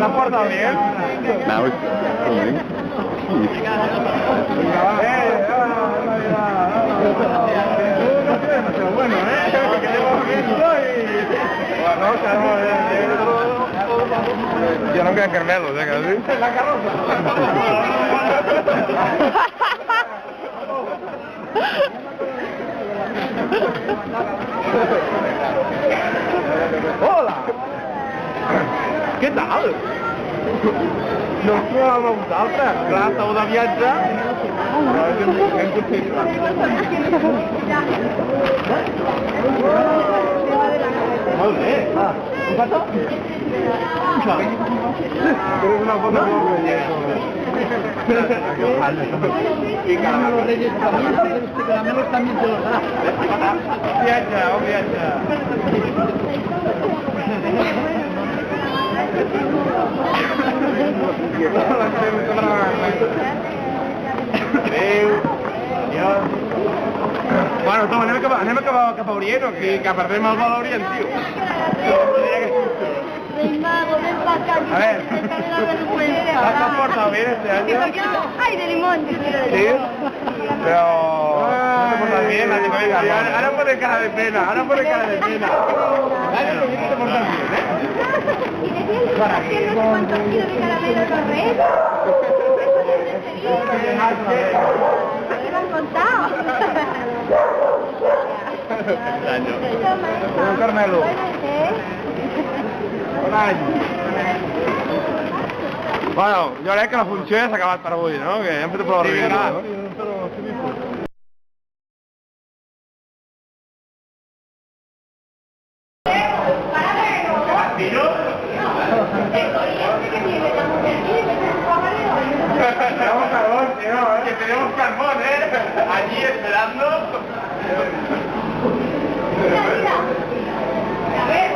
has portado bien? Now it's filming. Bueno, que llevo viendo y... Bueno, yo no quiero carmelo, ¿ya que así? La carroza. Hola! Què tal? No ens trobàvem amb vosaltres. Clar, estàu de viatge. Molt bé. Un petó? Tienes una foto molt belleta. Y caramelos reyes también, caramelos también se los da. Viatge, un viatge. Adéu. Adiós. Bueno, Tom, anem cap a Orient o què? Que perdem el vol a Orient, tio. Ven, mago, ven para acá. A ver. ¿Has portado bien este año? ¿Y por qué no? ¡Ay, de limón! ¿Sí? Pero... ¿no te portas bien? Ahora pone cara de pena, ahora pone cara de pena. Dale, que bien te portas bien, ¿eh? ¿Y de quién no sé cuántos kilos de caramelo los reyes? ¿Qué me han contado? Un carmelo. Un any. Bueno, jo crec que la funció ja s'ha acabat per avui, no? Que hem fet prou arribar, no? Tenemos carbón, tío, que tenemos carbón, allí esperando. Mira, mira. A ver.